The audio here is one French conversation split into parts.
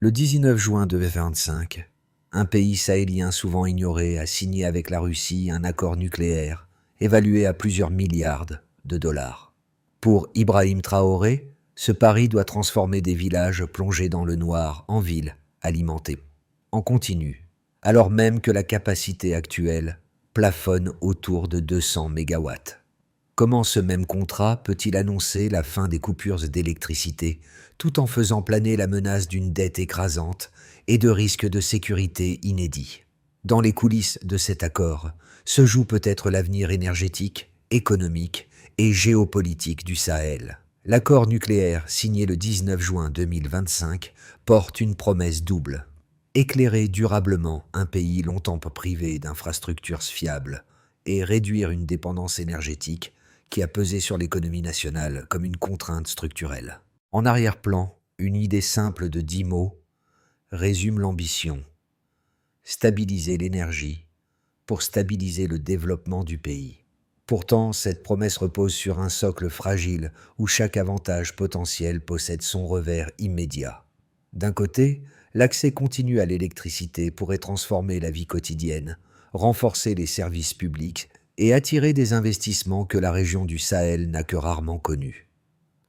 Le 19 juin 2025, un pays sahélien souvent ignoré a signé avec la Russie un accord nucléaire évalué à plusieurs milliards de dollars. Pour Ibrahim Traoré, ce pari doit transformer des villages plongés dans le noir en villes alimentées en continu, alors même que la capacité actuelle plafonne autour de 200 mégawatts. Comment ce même contrat peut-il annoncer la fin des coupures d'électricité tout en faisant planer la menace d'une dette écrasante et de risques de sécurité inédits? Dans les coulisses de cet accord se joue peut-être l'avenir énergétique, économique et géopolitique du Sahel. L'accord nucléaire signé le 19 juin 2025 porte une promesse double. Éclairer durablement un pays longtemps privé d'infrastructures fiables et réduire une dépendance énergétique qui a pesé sur l'économie nationale comme une contrainte structurelle. En arrière-plan, une idée simple de 10 mots résume l'ambition. Stabiliser l'énergie pour stabiliser le développement du pays. Pourtant, cette promesse repose sur un socle fragile où chaque avantage potentiel possède son revers immédiat. D'un côté, l'accès continu à l'électricité pourrait transformer la vie quotidienne, renforcer les services publics et attirer des investissements que la région du Sahel n'a que rarement connus.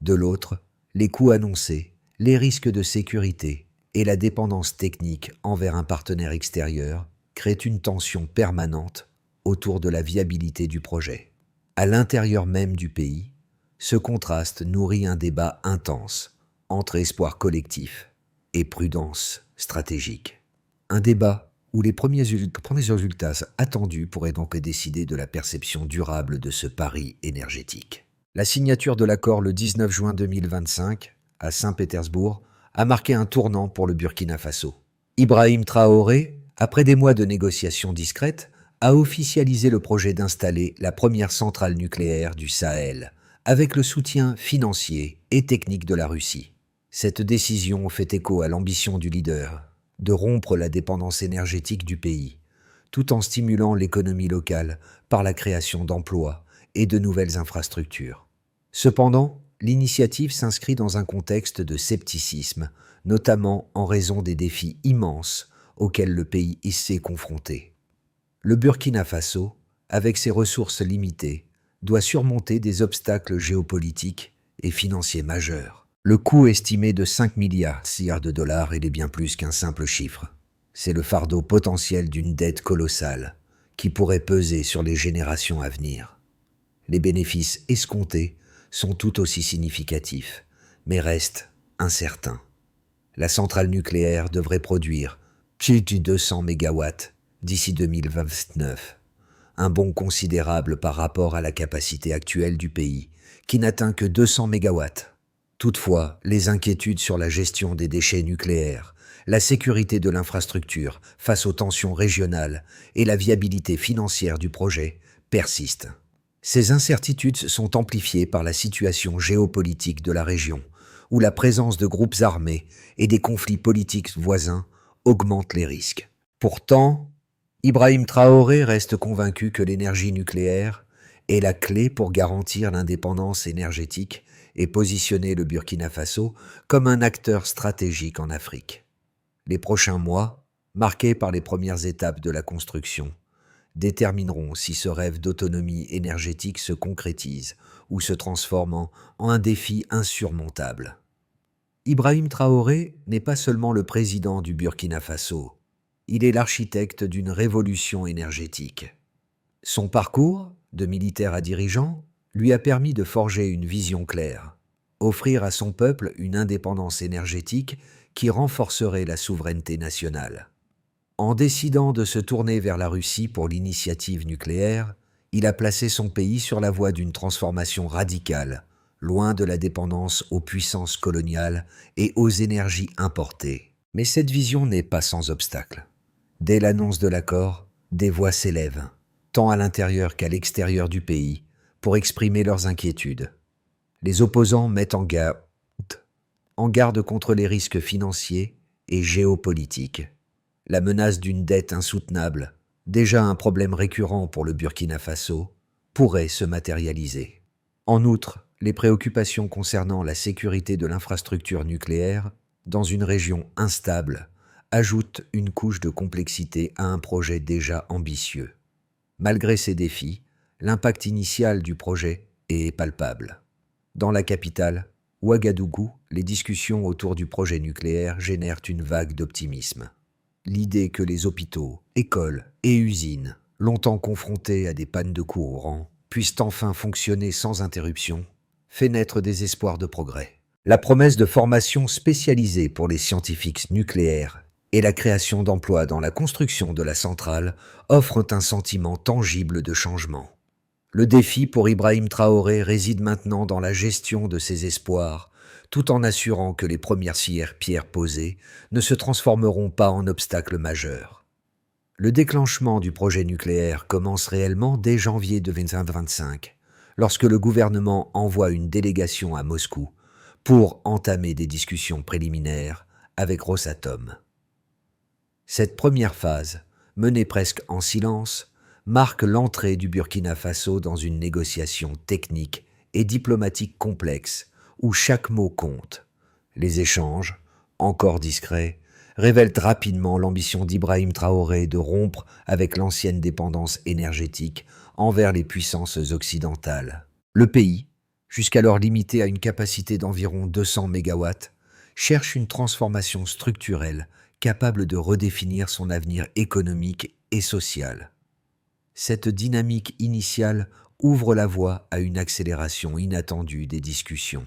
De l'autre, les coûts annoncés, les risques de sécurité et la dépendance technique envers un partenaire extérieur créent une tension permanente autour de la viabilité du projet. À l'intérieur même du pays, ce contraste nourrit un débat intense entre espoir collectif et prudence stratégique. Un débat où les premiers résultats attendus pourraient donc décider de la perception durable de ce pari énergétique. La signature de l'accord le 19 juin 2025 à Saint-Pétersbourg a marqué un tournant pour le Burkina Faso. Ibrahim Traoré, après des mois de négociations discrètes, a officialisé le projet d'installer la première centrale nucléaire du Sahel, avec le soutien financier et technique de la Russie. Cette décision fait écho à l'ambition du leader de rompre la dépendance énergétique du pays, tout en stimulant l'économie locale par la création d'emplois et de nouvelles infrastructures. Cependant, l'initiative s'inscrit dans un contexte de scepticisme, notamment en raison des défis immenses auxquels le pays s'est confronté. Le Burkina Faso, avec ses ressources limitées, doit surmonter des obstacles géopolitiques et financiers majeurs. Le coût estimé de 5 milliards de dollars est bien plus qu'un simple chiffre. C'est le fardeau potentiel d'une dette colossale qui pourrait peser sur les générations à venir. Les bénéfices escomptés sont tout aussi significatifs, mais restent incertains. La centrale nucléaire devrait produire plus de 200 mégawatts d'ici 2029, un bond considérable par rapport à la capacité actuelle du pays, qui n'atteint que 200 mégawatts. Toutefois, les inquiétudes sur la gestion des déchets nucléaires, la sécurité de l'infrastructure face aux tensions régionales et la viabilité financière du projet persistent. Ces incertitudes sont amplifiées par la situation géopolitique de la région, où la présence de groupes armés et des conflits politiques voisins augmente les risques. Pourtant, Ibrahim Traoré reste convaincu que l'énergie nucléaire est la clé pour garantir l'indépendance énergétique et positionner le Burkina Faso comme un acteur stratégique en Afrique. Les prochains mois, marqués par les premières étapes de la construction, détermineront si ce rêve d'autonomie énergétique se concrétise ou se transforme en un défi insurmontable. Ibrahim Traoré n'est pas seulement le président du Burkina Faso, il est l'architecte d'une révolution énergétique. Son parcours, de militaire à dirigeant, lui a permis de forger une vision claire, offrir à son peuple une indépendance énergétique qui renforcerait la souveraineté nationale. En décidant de se tourner vers la Russie pour l'initiative nucléaire, il a placé son pays sur la voie d'une transformation radicale, loin de la dépendance aux puissances coloniales et aux énergies importées. Mais cette vision n'est pas sans obstacle. Dès l'annonce de l'accord, des voix s'élèvent, tant à l'intérieur qu'à l'extérieur du pays, pour exprimer leurs inquiétudes. Les opposants mettent en garde contre les risques financiers et géopolitiques. La menace d'une dette insoutenable, déjà un problème récurrent pour le Burkina Faso, pourrait se matérialiser. En outre, les préoccupations concernant la sécurité de l'infrastructure nucléaire dans une région instable, ajoute une couche de complexité à un projet déjà ambitieux. Malgré ces défis, l'impact initial du projet est palpable. Dans la capitale, Ouagadougou, les discussions autour du projet nucléaire génèrent une vague d'optimisme. L'idée que les hôpitaux, écoles et usines, longtemps confrontés à des pannes de courant, puissent enfin fonctionner sans interruption, fait naître des espoirs de progrès. La promesse de formation spécialisée pour les scientifiques nucléaires et la création d'emplois dans la construction de la centrale offrent un sentiment tangible de changement. Le défi pour Ibrahim Traoré réside maintenant dans la gestion de ses espoirs, tout en assurant que les premières pierres posées ne se transformeront pas en obstacles majeurs. Le déclenchement du projet nucléaire commence réellement dès janvier 2025, lorsque le gouvernement envoie une délégation à Moscou pour entamer des discussions préliminaires avec Rosatom. Cette première phase, menée presque en silence, marque l'entrée du Burkina Faso dans une négociation technique et diplomatique complexe où chaque mot compte. Les échanges, encore discrets, révèlent rapidement l'ambition d'Ibrahim Traoré de rompre avec l'ancienne dépendance énergétique envers les puissances occidentales. Le pays, jusqu'alors limité à une capacité d'environ 200 MW, cherche une transformation structurelle capable de redéfinir son avenir économique et social. Cette dynamique initiale ouvre la voie à une accélération inattendue des discussions.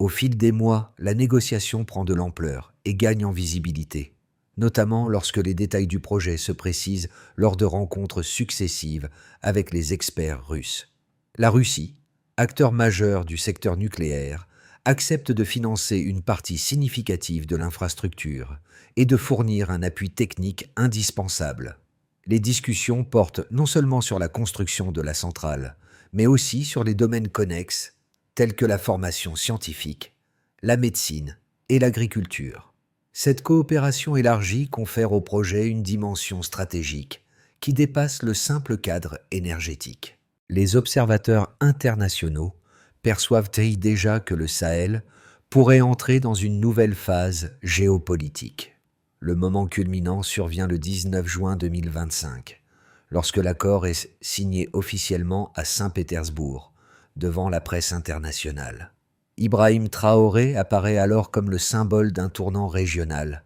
Au fil des mois, la négociation prend de l'ampleur et gagne en visibilité, notamment lorsque les détails du projet se précisent lors de rencontres successives avec les experts russes. La Russie, acteur majeur du secteur nucléaire, accepte de financer une partie significative de l'infrastructure et de fournir un appui technique indispensable. Les discussions portent non seulement sur la construction de la centrale, mais aussi sur les domaines connexes tels que la formation scientifique, la médecine et l'agriculture. Cette coopération élargie confère au projet une dimension stratégique qui dépasse le simple cadre énergétique. Les observateurs internationaux perçoivent déjà que le Sahel pourrait entrer dans une nouvelle phase géopolitique. Le moment culminant survient le 19 juin 2025, lorsque l'accord est signé officiellement à Saint-Pétersbourg, devant la presse internationale. Ibrahim Traoré apparaît alors comme le symbole d'un tournant régional,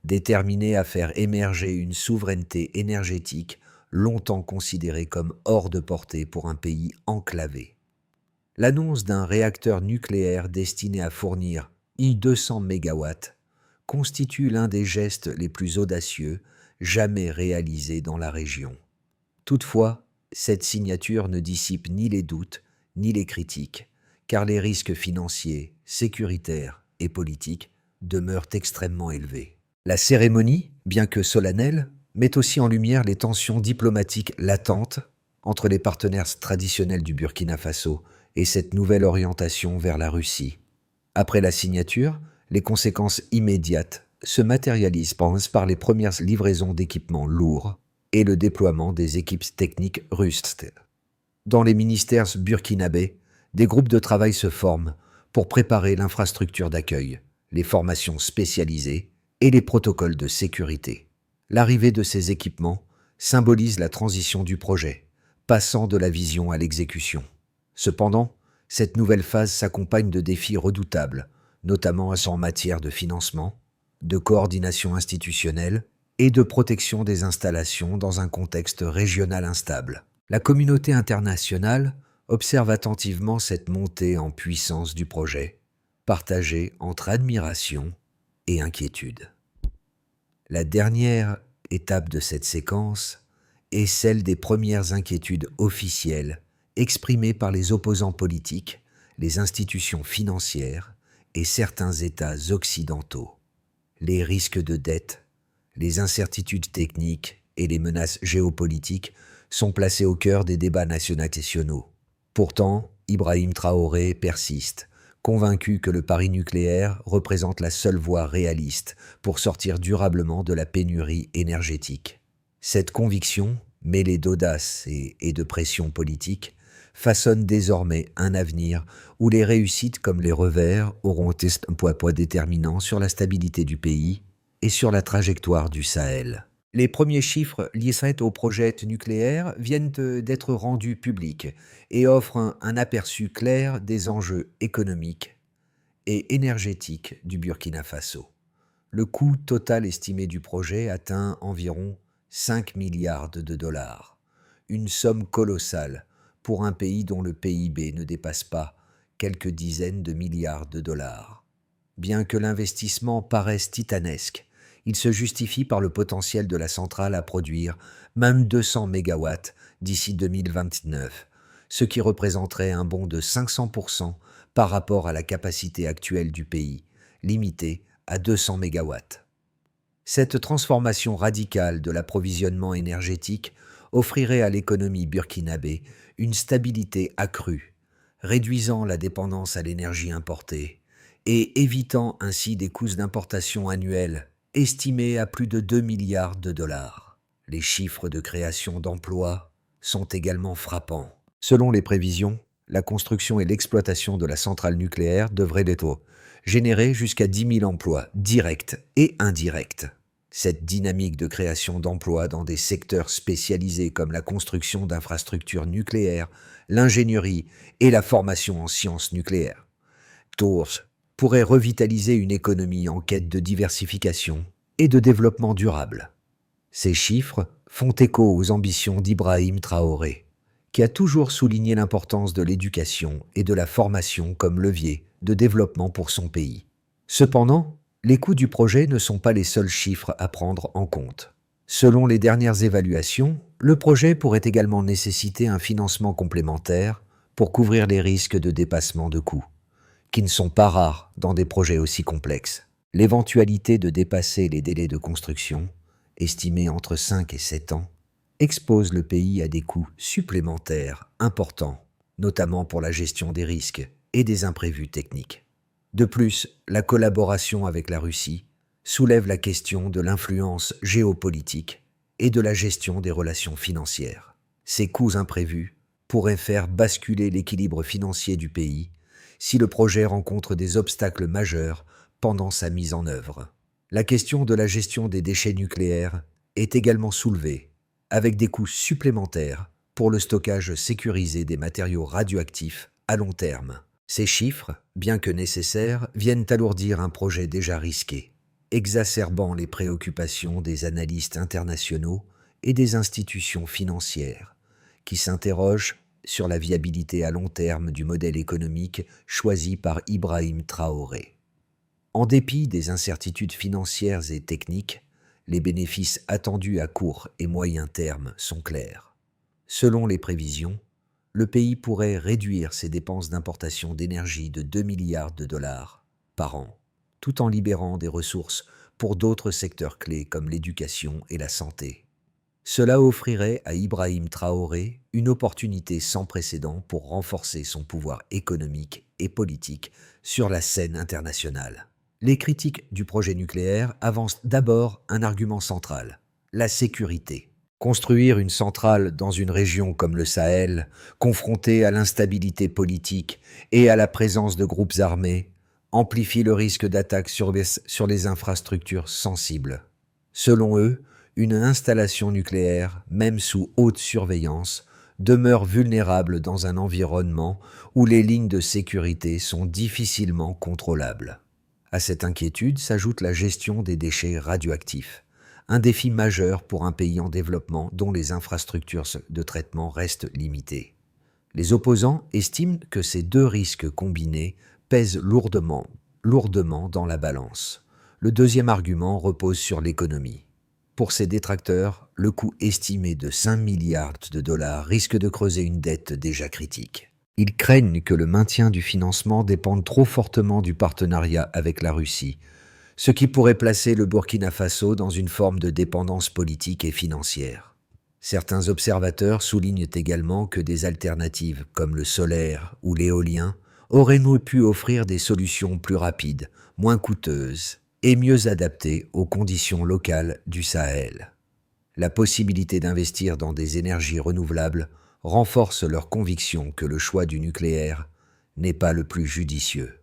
déterminé à faire émerger une souveraineté énergétique longtemps considérée comme hors de portée pour un pays enclavé. L'annonce d'un réacteur nucléaire destiné à fournir 200 MW constitue l'un des gestes les plus audacieux jamais réalisés dans la région. Toutefois, cette signature ne dissipe ni les doutes ni les critiques, car les risques financiers, sécuritaires et politiques demeurent extrêmement élevés. La cérémonie, bien que solennelle, met aussi en lumière les tensions diplomatiques latentes entre les partenaires traditionnels du Burkina Faso et cette nouvelle orientation vers la Russie. Après la signature, les conséquences immédiates se matérialisent par les premières livraisons d'équipements lourds et le déploiement des équipes techniques russes. Dans les ministères burkinabés, des groupes de travail se forment pour préparer l'infrastructure d'accueil, les formations spécialisées et les protocoles de sécurité. L'arrivée de ces équipements symbolise la transition du projet, passant de la vision à l'exécution. Cependant, cette nouvelle phase s'accompagne de défis redoutables, notamment en matière de financement, de coordination institutionnelle et de protection des installations dans un contexte régional instable. La communauté internationale observe attentivement cette montée en puissance du projet, partagée entre admiration et inquiétude. La dernière étape de cette séquence est celle des premières inquiétudes officielles exprimées par les opposants politiques, les institutions financières et certains États occidentaux. Les risques de dette, les incertitudes techniques et les menaces géopolitiques sont placés au cœur des débats nationaux. Pourtant, Ibrahim Traoré persiste, convaincu que le pari nucléaire représente la seule voie réaliste pour sortir durablement de la pénurie énergétique. Cette conviction, mêlée d'audace et de pression politique, façonnent désormais un avenir où les réussites comme les revers auront un poids déterminant sur la stabilité du pays et sur la trajectoire du Sahel. Les premiers chiffres liés au projet nucléaire viennent d'être rendus publics et offrent un aperçu clair des enjeux économiques et énergétiques du Burkina Faso. Le coût total estimé du projet atteint environ 5 milliards de dollars, une somme colossale pour un pays dont le PIB ne dépasse pas quelques dizaines de milliards de dollars. Bien que l'investissement paraisse titanesque, il se justifie par le potentiel de la centrale à produire même 200 mégawatts d'ici 2029, ce qui représenterait un bond de 500% par rapport à la capacité actuelle du pays, limitée à 200 mégawatts. Cette transformation radicale de l'approvisionnement énergétique offrirait à l'économie burkinabé une stabilité accrue, réduisant la dépendance à l'énergie importée et évitant ainsi des coûts d'importation annuels estimés à plus de 2 milliards de dollars. Les chiffres de création d'emplois sont également frappants. Selon les prévisions, la construction et l'exploitation de la centrale nucléaire devraient générer jusqu'à 10 000 emplois directs et indirects. Cette dynamique de création d'emplois dans des secteurs spécialisés comme la construction d'infrastructures nucléaires, l'ingénierie et la formation en sciences nucléaires pourrait revitaliser une économie en quête de diversification et de développement durable. Ces chiffres font écho aux ambitions d'Ibrahim Traoré, qui a toujours souligné l'importance de l'éducation et de la formation comme levier de développement pour son pays. Cependant, les coûts du projet ne sont pas les seuls chiffres à prendre en compte. Selon les dernières évaluations, le projet pourrait également nécessiter un financement complémentaire pour couvrir les risques de dépassement de coûts, qui ne sont pas rares dans des projets aussi complexes. L'éventualité de dépasser les délais de construction, estimés entre 5 et 7 ans, expose le pays à des coûts supplémentaires importants, notamment pour la gestion des risques et des imprévus techniques. De plus, la collaboration avec la Russie soulève la question de l'influence géopolitique et de la gestion des relations financières. Ces coûts imprévus pourraient faire basculer l'équilibre financier du pays si le projet rencontre des obstacles majeurs pendant sa mise en œuvre. La question de la gestion des déchets nucléaires est également soulevée, avec des coûts supplémentaires pour le stockage sécurisé des matériaux radioactifs à long terme. Ces chiffres, bien que nécessaires, viennent alourdir un projet déjà risqué, exacerbant les préoccupations des analystes internationaux et des institutions financières, qui s'interrogent sur la viabilité à long terme du modèle économique choisi par Ibrahim Traoré. En dépit des incertitudes financières et techniques, les bénéfices attendus à court et moyen terme sont clairs. Selon les prévisions, le pays pourrait réduire ses dépenses d'importation d'énergie de 2 milliards de dollars par an, tout en libérant des ressources pour d'autres secteurs clés comme l'éducation et la santé. Cela offrirait à Ibrahim Traoré une opportunité sans précédent pour renforcer son pouvoir économique et politique sur la scène internationale. Les critiques du projet nucléaire avancent d'abord un argument central, la sécurité. Construire une centrale dans une région comme le Sahel, confrontée à l'instabilité politique et à la présence de groupes armés, amplifie le risque d'attaque sur les infrastructures sensibles. Selon eux, une installation nucléaire, même sous haute surveillance, demeure vulnérable dans un environnement où les lignes de sécurité sont difficilement contrôlables. À cette inquiétude s'ajoute la gestion des déchets radioactifs, un défi majeur pour un pays en développement dont les infrastructures de traitement restent limitées. Les opposants estiment que ces deux risques combinés pèsent lourdement dans la balance. Le deuxième argument repose sur l'économie. Pour ces détracteurs, le coût estimé de 5 milliards de dollars risque de creuser une dette déjà critique. Ils craignent que le maintien du financement dépende trop fortement du partenariat avec la Russie, ce qui pourrait placer le Burkina Faso dans une forme de dépendance politique et financière. Certains observateurs soulignent également que des alternatives comme le solaire ou l'éolien auraient pu offrir des solutions plus rapides, moins coûteuses et mieux adaptées aux conditions locales du Sahel. La possibilité d'investir dans des énergies renouvelables renforcent leur conviction que le choix du nucléaire n'est pas le plus judicieux.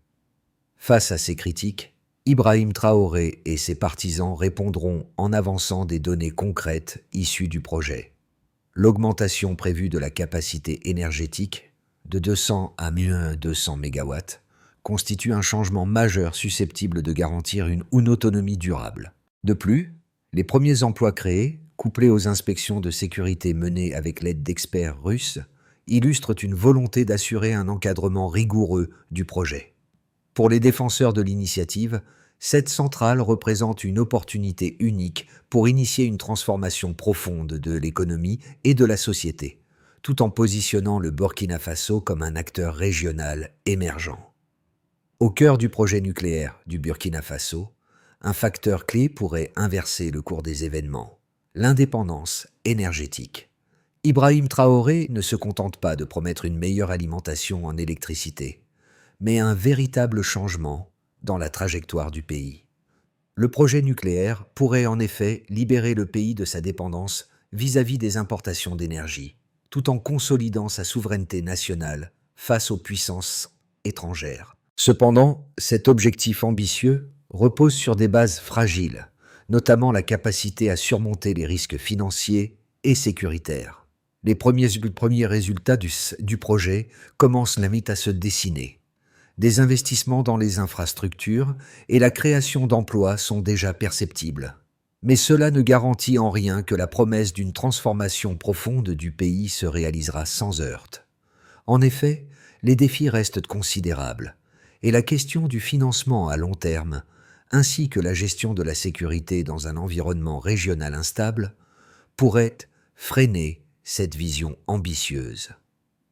Face à ces critiques, Ibrahim Traoré et ses partisans répondront en avançant des données concrètes issues du projet. L'augmentation prévue de la capacité énergétique de 200 à 1200 MW constitue un changement majeur susceptible de garantir une autonomie durable. De plus, les premiers emplois créés, couplés aux inspections de sécurité menées avec l'aide d'experts russes, illustrent une volonté d'assurer un encadrement rigoureux du projet. Pour les défenseurs de l'initiative, cette centrale représente une opportunité unique pour initier une transformation profonde de l'économie et de la société, tout en positionnant le Burkina Faso comme un acteur régional émergent. Au cœur du projet nucléaire du Burkina Faso, un facteur clé pourrait inverser le cours des événements, l'indépendance énergétique. Ibrahim Traoré ne se contente pas de promettre une meilleure alimentation en électricité, mais un véritable changement dans la trajectoire du pays. Le projet nucléaire pourrait en effet libérer le pays de sa dépendance vis-à-vis des importations d'énergie, tout en consolidant sa souveraineté nationale face aux puissances étrangères. Cependant, cet objectif ambitieux repose sur des bases fragiles, notamment la capacité à surmonter les risques financiers et sécuritaires. Les premiers résultats du projet commencent limite à se dessiner. Des investissements dans les infrastructures et la création d'emplois sont déjà perceptibles. Mais cela ne garantit en rien que la promesse d'une transformation profonde du pays se réalisera sans heurts. En effet, les défis restent considérables, et la question du financement à long terme, ainsi que la gestion de la sécurité dans un environnement régional instable, pourrait freiner cette vision ambitieuse.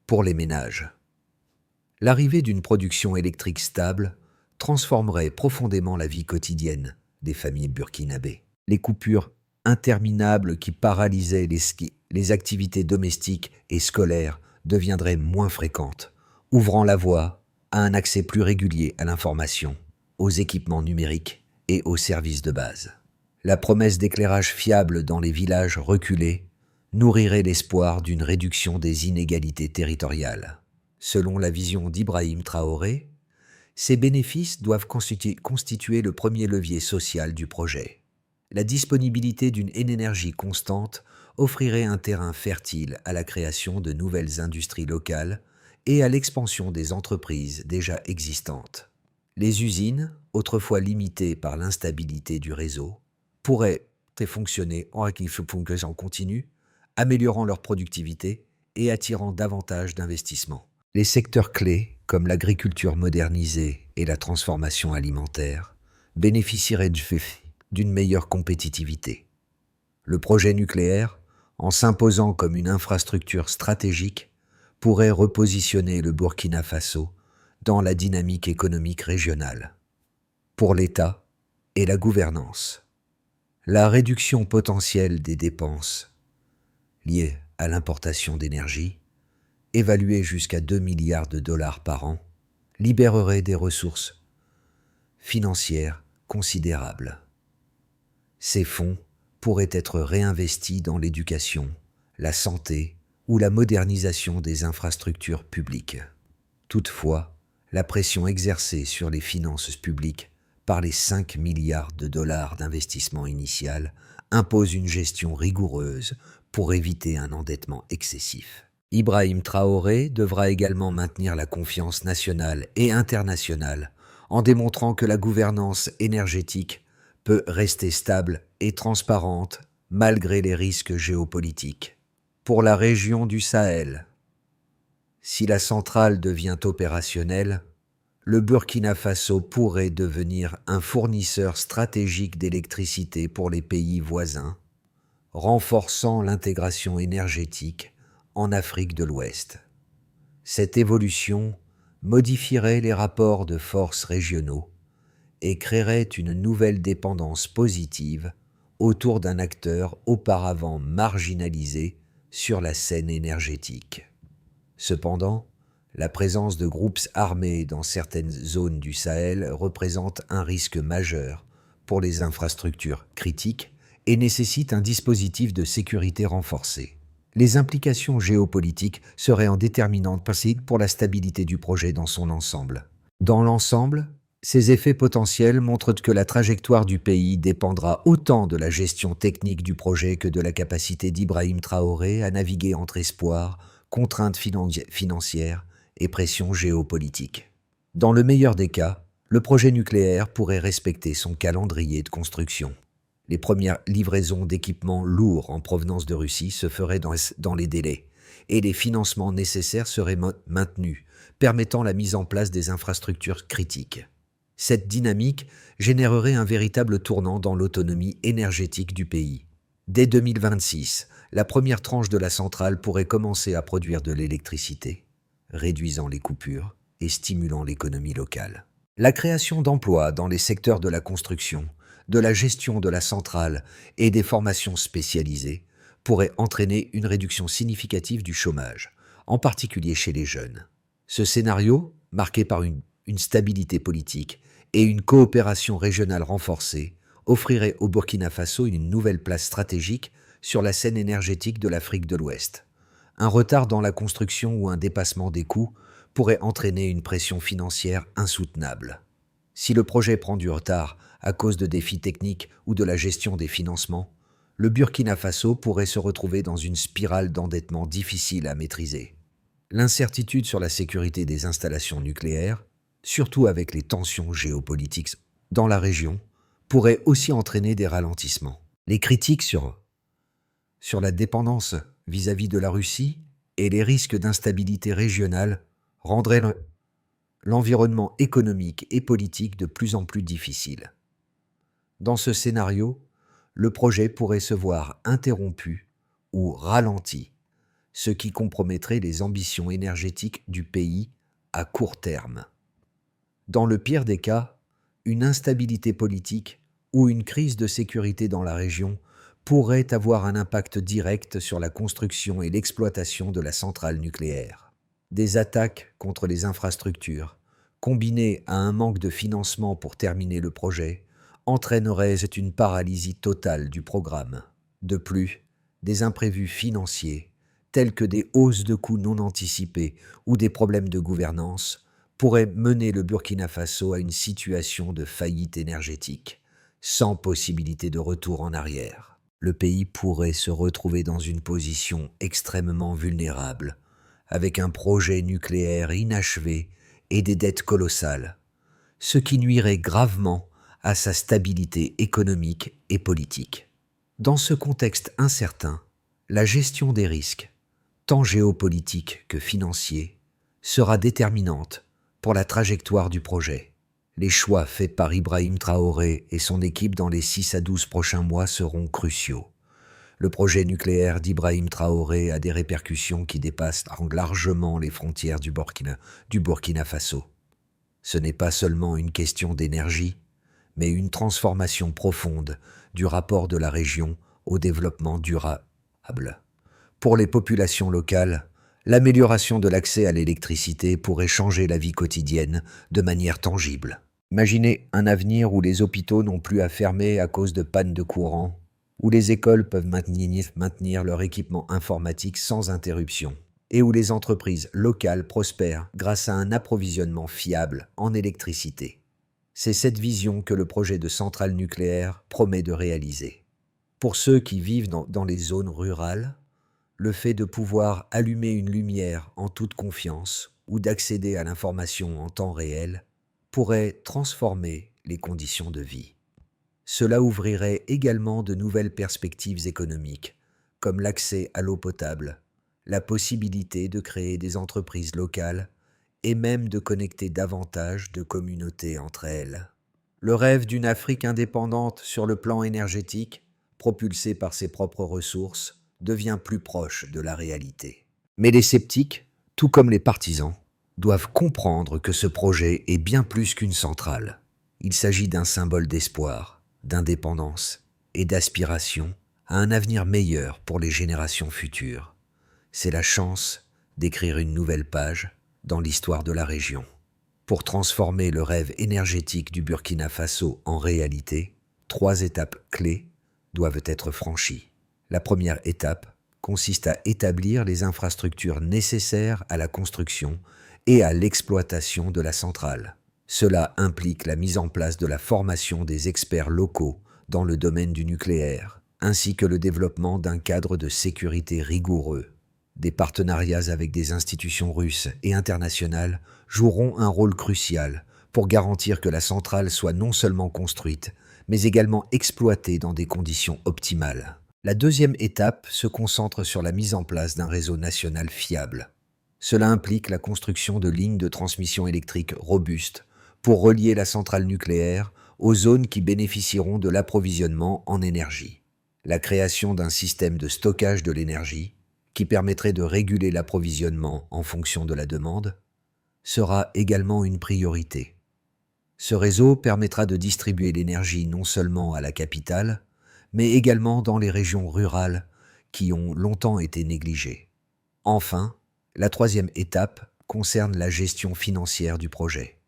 Pour les ménages, l'arrivée d'une production électrique stable transformerait profondément la vie quotidienne des familles burkinabées. Les coupures interminables qui paralysaient les activités domestiques et scolaires deviendraient moins fréquentes, ouvrant la voie à un accès plus régulier à l'information, aux équipements numériques et aux services de base. La promesse d'éclairage fiable dans les villages reculés nourrirait l'espoir d'une réduction des inégalités territoriales. Selon la vision d'Ibrahim Traoré, ces bénéfices doivent constituer le premier levier social du projet. La disponibilité d'une énergie constante offrirait un terrain fertile à la création de nouvelles industries locales et à l'expansion des entreprises déjà existantes. Les usines, autrefois limitées par l'instabilité du réseau, pourraient fonctionner en continu, améliorant leur productivité et attirant davantage d'investissements. Les secteurs clés, comme l'agriculture modernisée et la transformation alimentaire, bénéficieraient d'une meilleure compétitivité. Le projet nucléaire, en s'imposant comme une infrastructure stratégique, pourrait repositionner le Burkina Faso dans la dynamique économique régionale. Pour l'État et la gouvernance, la réduction potentielle des dépenses liées à l'importation d'énergie, évaluée jusqu'à 2 milliards de dollars par an, libérerait des ressources financières considérables. Ces fonds pourraient être réinvestis dans l'éducation, la santé ou la modernisation des infrastructures publiques. Toutefois, la pression exercée sur les finances publiques par les 5 milliards de dollars d'investissement initial impose une gestion rigoureuse pour éviter un endettement excessif. Ibrahim Traoré devra également maintenir la confiance nationale et internationale en démontrant que la gouvernance énergétique peut rester stable et transparente malgré les risques géopolitiques. Pour la région du Sahel, si la centrale devient opérationnelle, le Burkina Faso pourrait devenir un fournisseur stratégique d'électricité pour les pays voisins, renforçant l'intégration énergétique en Afrique de l'Ouest. Cette évolution modifierait les rapports de force régionaux et créerait une nouvelle dépendance positive autour d'un acteur auparavant marginalisé sur la scène énergétique. Cependant, la présence de groupes armés dans certaines zones du Sahel représente un risque majeur pour les infrastructures critiques et nécessite un dispositif de sécurité renforcé. Les implications géopolitiques seraient en déterminante pour la stabilité du projet dans son ensemble. Dans l'ensemble, ces effets potentiels montrent que la trajectoire du pays dépendra autant de la gestion technique du projet que de la capacité d'Ibrahim Traoré à naviguer entre espoir, contraintes financières et pression géopolitique. Dans le meilleur des cas, le projet nucléaire pourrait respecter son calendrier de construction. Les premières livraisons d'équipements lourds en provenance de Russie se feraient dans les délais, et les financements nécessaires seraient maintenus, permettant la mise en place des infrastructures critiques. Cette dynamique générerait un véritable tournant dans l'autonomie énergétique du pays. Dès 2026, la première tranche de la centrale pourrait commencer à produire de l'électricité, réduisant les coupures et stimulant l'économie locale. La création d'emplois dans les secteurs de la construction, de la gestion de la centrale et des formations spécialisées pourrait entraîner une réduction significative du chômage, en particulier chez les jeunes. Ce scénario, marqué par une stabilité politique et une coopération régionale renforcée, offrirait au Burkina Faso une nouvelle place stratégique sur la scène énergétique de l'Afrique de l'Ouest. Un retard dans la construction ou un dépassement des coûts pourrait entraîner une pression financière insoutenable. Si le projet prend du retard à cause de défis techniques ou de la gestion des financements, le Burkina Faso pourrait se retrouver dans une spirale d'endettement difficile à maîtriser. L'incertitude sur la sécurité des installations nucléaires, surtout avec les tensions géopolitiques dans la région, pourrait aussi entraîner des ralentissements. Les critiques sur la dépendance vis-à-vis de la Russie et les risques d'instabilité régionale rendraient l'environnement économique et politique de plus en plus difficile. Dans ce scénario, le projet pourrait se voir interrompu ou ralenti, ce qui compromettrait les ambitions énergétiques du pays à court terme. Dans le pire des cas, une instabilité politique ou une crise de sécurité dans la région pourrait avoir un impact direct sur la construction et l'exploitation de la centrale nucléaire. Des attaques contre les infrastructures, combinées à un manque de financement pour terminer le projet, entraîneraient une paralysie totale du programme. De plus, des imprévus financiers, tels que des hausses de coûts non anticipées ou des problèmes de gouvernance, pourraient mener le Burkina Faso à une situation de faillite énergétique, sans possibilité de retour en arrière. Le pays pourrait se retrouver dans une position extrêmement vulnérable, avec un projet nucléaire inachevé et des dettes colossales, ce qui nuirait gravement à sa stabilité économique et politique. Dans ce contexte incertain, la gestion des risques, tant géopolitiques que financiers, sera déterminante pour la trajectoire du projet. Les choix faits par Ibrahim Traoré et son équipe dans les 6 à 12 prochains mois seront cruciaux. Le projet nucléaire d'Ibrahim Traoré a des répercussions qui dépassent largement les frontières du Burkina Faso. Ce n'est pas seulement une question d'énergie, mais une transformation profonde du rapport de la région au développement durable. Pour les populations locales, l'amélioration de l'accès à l'électricité pourrait changer la vie quotidienne de manière tangible. Imaginez un avenir où les hôpitaux n'ont plus à fermer à cause de pannes de courant, où les écoles peuvent maintenir leur équipement informatique sans interruption, et où les entreprises locales prospèrent grâce à un approvisionnement fiable en électricité. C'est cette vision que le projet de centrale nucléaire promet de réaliser. Pour ceux qui vivent dans les zones rurales, le fait de pouvoir allumer une lumière en toute confiance ou d'accéder à l'information en temps réel pourrait transformer les conditions de vie. Cela ouvrirait également de nouvelles perspectives économiques, comme l'accès à l'eau potable, la possibilité de créer des entreprises locales et même de connecter davantage de communautés entre elles. Le rêve d'une Afrique indépendante sur le plan énergétique, propulsée par ses propres ressources, devient plus proche de la réalité. Mais les sceptiques, tout comme les partisans, doivent comprendre que ce projet est bien plus qu'une centrale. Il s'agit d'un symbole d'espoir, d'indépendance et d'aspiration à un avenir meilleur pour les générations futures. C'est la chance d'écrire une nouvelle page dans l'histoire de la région. Pour transformer le rêve énergétique du Burkina Faso en réalité, 3 étapes clés doivent être franchies. La première étape, consiste à établir les infrastructures nécessaires à la construction et à l'exploitation de la centrale. Cela implique la mise en place de la formation des experts locaux dans le domaine du nucléaire, ainsi que le développement d'un cadre de sécurité rigoureux. Des partenariats avec des institutions russes et internationales joueront un rôle crucial pour garantir que la centrale soit non seulement construite, mais également exploitée dans des conditions optimales. La deuxième étape se concentre sur la mise en place d'un réseau national fiable. Cela implique la construction de lignes de transmission électrique robustes pour relier la centrale nucléaire aux zones qui bénéficieront de l'approvisionnement en énergie. La création d'un système de stockage de l'énergie, qui permettrait de réguler l'approvisionnement en fonction de la demande, sera également une priorité. Ce réseau permettra de distribuer l'énergie non seulement à la capitale, mais également dans les régions rurales qui ont longtemps été négligées. Enfin, la troisième étape concerne la gestion financière du projet.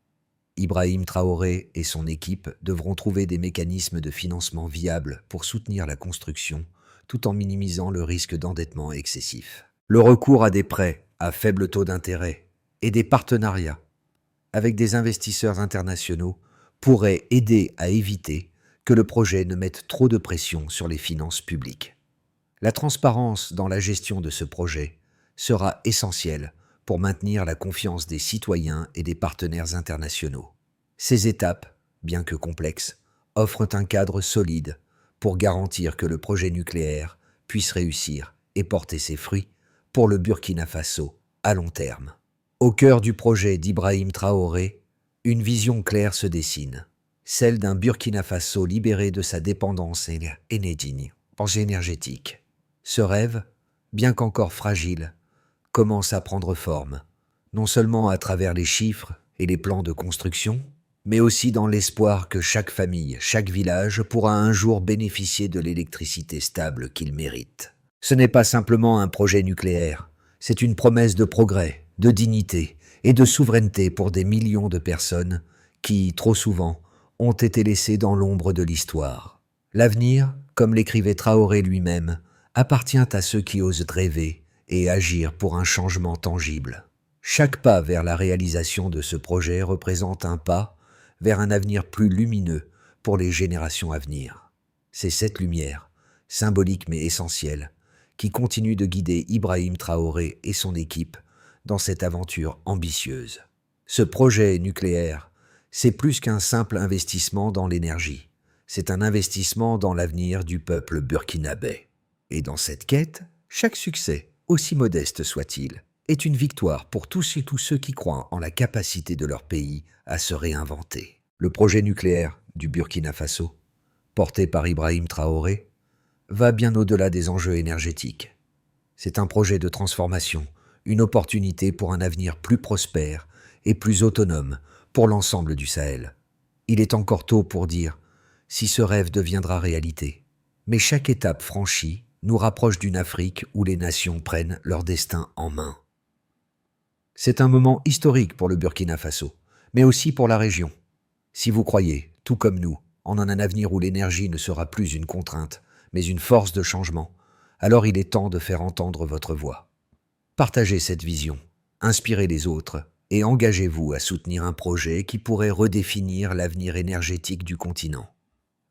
Ibrahim Traoré et son équipe devront trouver des mécanismes de financement viables pour soutenir la construction, tout en minimisant le risque d'endettement excessif. Le recours à des prêts à faible taux d'intérêt et des partenariats avec des investisseurs internationaux pourrait aider à éviter que le projet ne mette trop de pression sur les finances publiques. La transparence dans la gestion de ce projet sera essentielle pour maintenir la confiance des citoyens et des partenaires internationaux. Ces étapes, bien que complexes, offrent un cadre solide pour garantir que le projet nucléaire puisse réussir et porter ses fruits pour le Burkina Faso à long terme. Au cœur du projet d'Ibrahim Traoré, une vision claire se dessine, celle d'un Burkina Faso libéré de sa dépendance énergétique. Ce rêve, bien qu'encore fragile, commence à prendre forme, non seulement à travers les chiffres et les plans de construction, mais aussi dans l'espoir que chaque famille, chaque village pourra un jour bénéficier de l'électricité stable qu'il mérite. Ce n'est pas simplement un projet nucléaire, c'est une promesse de progrès, de dignité et de souveraineté pour des millions de personnes qui, trop souvent, ont été laissées dans l'ombre de l'histoire. L'avenir, comme l'écrivait Traoré lui-même, appartient à ceux qui osent rêver et agir pour un changement tangible. Chaque pas vers la réalisation de ce projet représente un pas vers un avenir plus lumineux pour les générations à venir. C'est cette lumière, symbolique mais essentielle, qui continue de guider Ibrahim Traoré et son équipe dans cette aventure ambitieuse. Ce projet nucléaire, c'est plus qu'un simple investissement dans l'énergie. C'est un investissement dans l'avenir du peuple burkinabé. Et dans cette quête, chaque succès, aussi modeste soit-il, est une victoire pour tous et tous ceux qui croient en la capacité de leur pays à se réinventer. Le projet nucléaire du Burkina Faso, porté par Ibrahim Traoré, va bien au-delà des enjeux énergétiques. C'est un projet de transformation, une opportunité pour un avenir plus prospère et plus autonome pour l'ensemble du Sahel. Il est encore tôt pour dire si ce rêve deviendra réalité, mais chaque étape franchie nous rapproche d'une Afrique où les nations prennent leur destin en main. C'est un moment historique pour le Burkina Faso, mais aussi pour la région. Si vous croyez, tout comme nous, en un avenir où l'énergie ne sera plus une contrainte, mais une force de changement, alors il est temps de faire entendre votre voix. Partagez cette vision, inspirez les autres et engagez-vous à soutenir un projet qui pourrait redéfinir l'avenir énergétique du continent.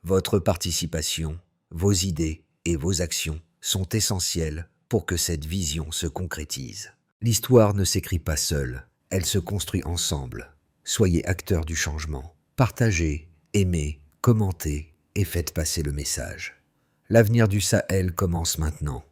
Votre participation, vos idées et vos actions sont essentielles pour que cette vision se concrétise. L'histoire ne s'écrit pas seule, elle se construit ensemble. Soyez acteurs du changement. Partagez, aimez, commentez et faites passer le message. L'avenir du Sahel commence maintenant.